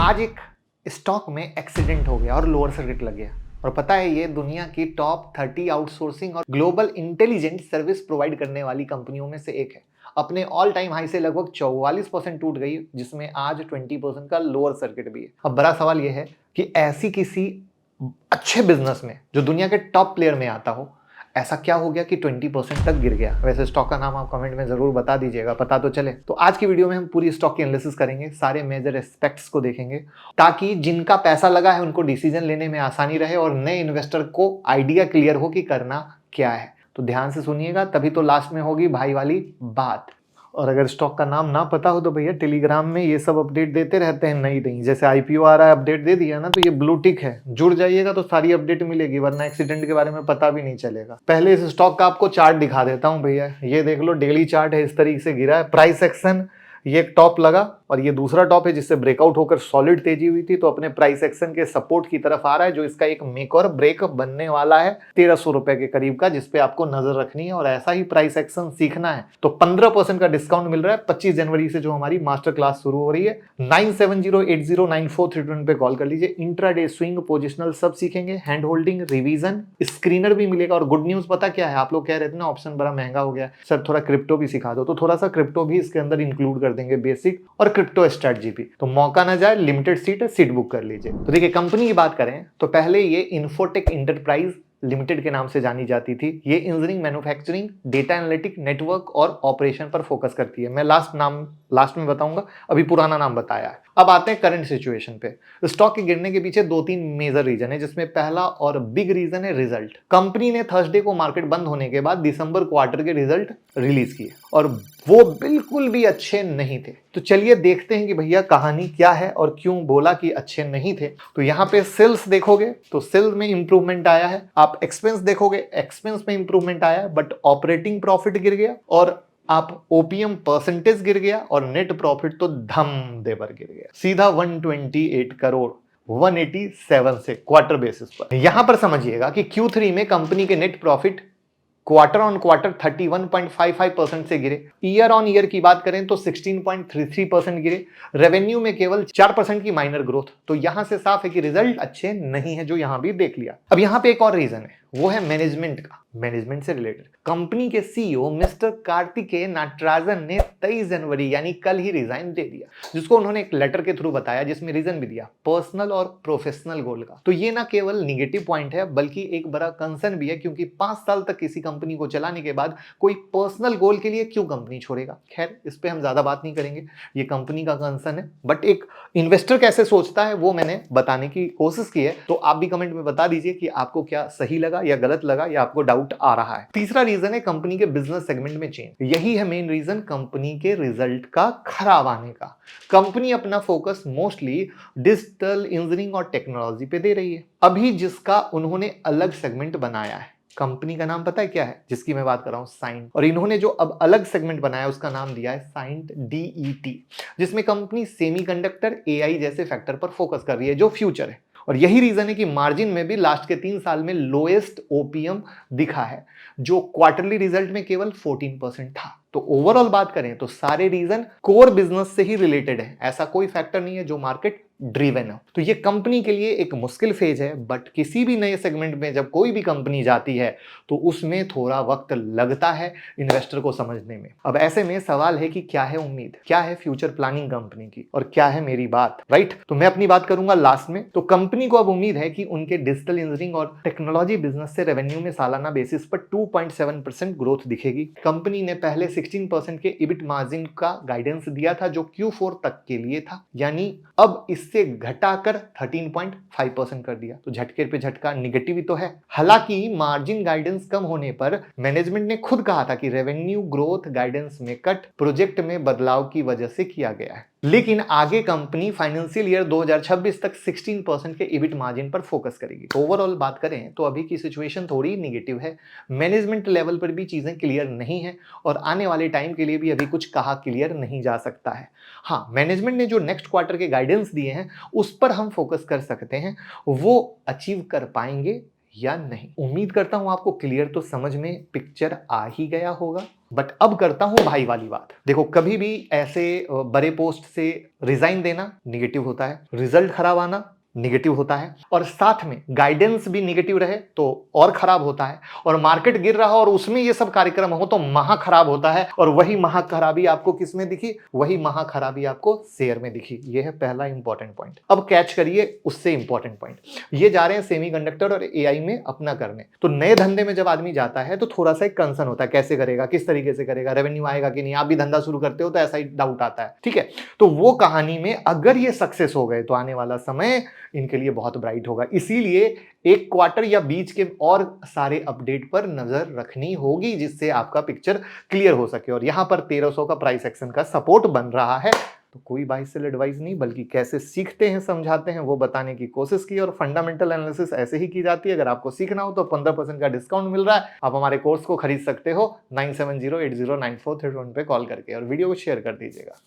आज एक स्टॉक में एक्सीडेंट हो गया और लोअर सर्किट लग गया। और पता है ये दुनिया की टॉप 30 आउटसोर्सिंग और ग्लोबल इंटेलिजेंट सर्विस प्रोवाइड करने वाली कंपनियों में से एक है। अपने ऑल टाइम हाई से लगभग 44% टूट गई, जिसमें आज 20% का लोअर सर्किट भी है। अब बड़ा सवाल यह है कि ऐसी किसी अच्छे बिजनेस में जो दुनिया के टॉप प्लेयर में आता हो, ऐसा क्या हो गया कि 20% तक गिर गया। वैसे स्टॉक का नाम आप कमेंट में जरूर बता दीजिएगा, पता तो चले। तो आज की वीडियो में हम पूरी स्टॉक की एनालिसिस करेंगे, सारे मेजर एस्पेक्ट्स को देखेंगे, ताकि जिनका पैसा लगा है उनको डिसीजन लेने में आसानी रहे और नए इन्वेस्टर को आइडिया क्लियर हो कि करना क्या है। तो ध्यान से सुनिएगा, तभी तो लास्ट में होगी भाई वाली बात। और अगर स्टॉक का नाम ना पता हो तो भैया टेलीग्राम में ये सब अपडेट देते रहते हैं नई नई। जैसे आईपीओ आ रहा है, अपडेट दे दिया ना, तो ये ब्लू टिक है, जुड़ जाइएगा तो सारी अपडेट मिलेगी, वरना एक्सीडेंट के बारे में पता भी नहीं चलेगा। पहले इस स्टॉक का आपको चार्ट दिखा देता हूं भैया। ये देख लो, डेली चार्ट है, इस तरीके से गिरा है। प्राइस एक्शन, ये एक टॉप लगा और ये दूसरा टॉप है जिससे ब्रेकआउट होकर सॉलिड तेजी हुई थी, तो अपने प्राइस एक्शन के सपोर्ट की तरफ आ रहा है, जो इसका एक मेक और ब्रेक बनने वाला है 1300 रुपए के करीब का, जिसपे आपको नजर रखनी है। और ऐसा ही प्राइस एक्शन सीखना है तो 15% का डिस्काउंट मिल रहा है 25 जनवरी से, जो हमारी मास्टर क्लास शुरू हो रही है। 9708094321 पे कॉल कर लीजिए। इंट्राडे स्विंग, पोजिशनल सब सीखेंगे, हैंड होल्डिंग, रिवीजन, स्क्रीनर भी मिलेगा। और गुड न्यूज पता क्या है, आप लोग कह रहे थे ना ऑप्शन बड़ा महंगा हो गया सर, थोड़ा क्रिप्टो भी सिखा दो, तो थोड़ा सा क्रिप्टो भी इसके अंदर इंक्लूड कर देंगे, बेसिक और क्रिप्टो स्ट्रेटजी भी। तो मौका ना जाए, लिमिटेड सीट है, सीट बुक कर लीजिए। तो देखिए, कंपनी की बात करें तो पहले ये इन्फोटेक इंटरप्राइज लिमिटेड के नाम से जानी जाती थी। ये engineering, manufacturing, data analytic, network और ऑपरेशन पर फोकस करती है। मैं लास्ट में बताऊंगा, अभी पुराना नाम बताया है। अब आते हैं करंट सिचुएशन पे। स्टॉक के गिरने के पीछे 2-3 मेजर रीजन है, जिसमें पहला और बिग रीजन है रिजल्ट। कंपनी ने थर्सडे को मार्केट बंद होने के बाद दिसंबर क्वार्टर के रिजल्ट रिलीज किए और वो बिल्कुल भी अच्छे नहीं थे। तो चलिए देखते हैं कि भैया कहानी क्या है और क्यों बोला कि अच्छे नहीं थे। तो यहाँ पे सेल्स देखोगे तो सेल्स में इंप्रूवमेंट आया है। आप एक्सपेंस देखोगे, एक्सपेंस में इंप्रूवमेंट आया है, बट ऑपरेटिंग प्रॉफिट गिर गया और आप ओपीएम परसेंटेज गिर गया और नेट प्रॉफिट तो धम देवर गिर गया, सीधा 128 करोड़ 187 से क्वार्टर बेसिस पर। यहां पर समझिएगा कि Q3 में कंपनी के net profit quarter on quarter 31.55% से गिरे। ईयर ऑन ईयर की बात करें तो 16.33% गिरे। रेवेन्यू में केवल 4% की माइनर ग्रोथ। तो यहां से साफ है कि रिजल्ट अच्छे नहीं है, जो यहां भी देख लिया। अब यहां पे एक और रीजन है, वो है मैनेजमेंट का। मैनेजमेंट से रिलेटेड कंपनी के सीईओ मिस्टर कार्तिकेय नटराजन ने 23 जनवरी यानी कल ही रिजाइन दे दिया, जिसको उन्होंने एक लेटर के थ्रू बताया, जिसमें रीजन भी दिया पर्सनल और प्रोफेशनल गोल का। तो ये ना केवल निगेटिव पॉइंट है, बल्कि एक बड़ा कंसर्न भी है, क्योंकि 5 साल तक किसी कंपनी को चलाने के बाद कोई पर्सनल गोल के लिए क्यों कंपनी छोड़ेगा। खैर, इस पे हम ज्यादा बात नहीं करेंगे, ये कंपनी का कंसर्न है। बट एक इन्वेस्टर कैसे सोचता है वो मैंने बताने की कोशिश की है। तो आप भी कमेंट में बता दीजिए कि आपको क्या सही लगा या गलत लगा, या आपको डाउट आ रहा है। तीसरा रीजन है कंपनी के बिजनेस सेगमेंट में चेंज। यही है मेन रीजन कंपनी के रिजल्ट का खराब आने का। कंपनी अपना फोकस मोस्टली डिजिटल, इंजीनियरिंग और टेक्नोलॉजी पे दे रही है, अभी जिसका उन्होंने अलग सेगमेंट बनाया है। कंपनी का नाम पता है क्या है, जिसकी मैं बात कर रहा हूं, साइंट। और इन्होंने जो अब अलग सेगमेंट बनाया उसका नाम दिया है साइंट डीईटी, जिसमें कंपनी सेमीकंडक्टर, एआई जैसे फैक्टर पर फोकस कर रही है, जो फ्यूचर है। और यही रीजन है कि मार्जिन में भी लास्ट के 3 साल में लोएस्ट ओपीएम दिखा है, जो क्वार्टरली रिजल्ट में केवल 14% था। तो ओवरऑल बात करें तो सारे रीजन कोर बिजनेस से ही रिलेटेड है, ऐसा कोई फैक्टर नहीं है जो मार्केट ड्रिवन हो। तो ये कंपनी के लिए एक मुश्किल फेज है, बट किसी भी नए सेगमेंट में जब कोई भी कंपनी जाती है तो उसमें थोड़ा वक्त लगता है इन्वेस्टर को समझने में। अब ऐसे में सवाल है कि क्या है उम्मीद, क्या है फ्यूचर प्लानिंग कंपनी की, और क्या है मेरी बात, राइट। तो मैं अपनी बात करूंगा लास्ट में। तो कंपनी को अब उम्मीद है कि उनके डिजिटल इंजीनियरिंग और टेक्नोलॉजी बिजनेस से रेवेन्यू में सालाना बेसिस पर 2.7% ग्रोथ दिखेगी। कंपनी ने पहले 16% के इबिट मार्जिन का गाइडेंस दिया था, जो Q4 तक के लिए था, यानी अब इससे घटाकर 13.5% कर दिया। तो झटके पे झटका निगेटिव ही तो है। हालांकि मार्जिन गाइडेंस कम होने पर मैनेजमेंट ने खुद कहा था कि रेवेन्यू ग्रोथ गाइडेंस में कट प्रोजेक्ट में बदलाव की वजह से किया गया है, लेकिन आगे कंपनी फाइनेंशियल ईयर 2026 तक 16% के इबिट मार्जिन पर फोकस करेगी। तो ओवरऑल बात करें तो अभी की सिचुएशन थोड़ी निगेटिव है। मैनेजमेंट लेवल पर भी चीजें क्लियर नहीं है और आने वाले टाइम के लिए भी अभी कुछ कहा क्लियर नहीं जा सकता है। हाँ, मैनेजमेंट ने जो नेक्स्ट क्वार्टर के गाइडेंस दिए हैं उस पर हम फोकस कर सकते हैं, वो अचीव कर पाएंगे या नहीं। उम्मीद करता हूं आपको क्लियर तो समझ में पिक्चर आ ही गया होगा। बट अब करता हूं भाई वाली बात। देखो, कभी भी ऐसे बड़े पोस्ट से रिजाइन देना निगेटिव होता है, रिजल्ट खराब आना निगेटिव होता है, और साथ में गाइडेंस भी निगेटिव रहे तो और खराब होता है, और मार्केट गिर रहा और उसमें ये सब कार्यक्रम हो तो महा खराब होता है। और वही महा खराबी आपको किस में दिखी? वही महा खराबी आपको शेयर में दिखी। ये है पहला इंपॉर्टेंट पॉइंट। अब कैच करिए उससे इंपॉर्टेंट पॉइंट। ये जा रहे हैं सेमीकंडक्टर और एआई में अपना करने, तो नए धंधे में जब आदमी जाता है तो थोड़ा सा एक कंसर्न होता है, कैसे करेगा, किस तरीके से करेगा, रेवेन्यू आएगा कि नहीं। आप भी धंधा शुरू करते हो तो ऐसा ही डाउट आता है, ठीक है। तो वो कहानी में अगर ये सक्सेस हो गए तो आने वाला समय इनके लिए बहुत ब्राइट होगा। इसीलिए एक क्वार्टर या बीच के और सारे अपडेट पर नजर रखनी होगी, जिससे आपका पिक्चर क्लियर हो सके। और यहां पर 1300 का प्राइस एक्शन का सपोर्ट बन रहा है, तो कोई बाय सेल एडवाइस नहीं, बल्कि कैसे सीखते हैं, समझाते हैं, वो बताने की कोशिश की। और फंडामेंटल एनालिसिस ऐसे ही की जाती है। अगर आपको सीखना हो तो 15% का डिस्काउंट मिल रहा है, आप हमारे कोर्स को खरीद सकते हो 9708094331 पे कॉल करके, और वीडियो को शेयर कर दीजिएगा।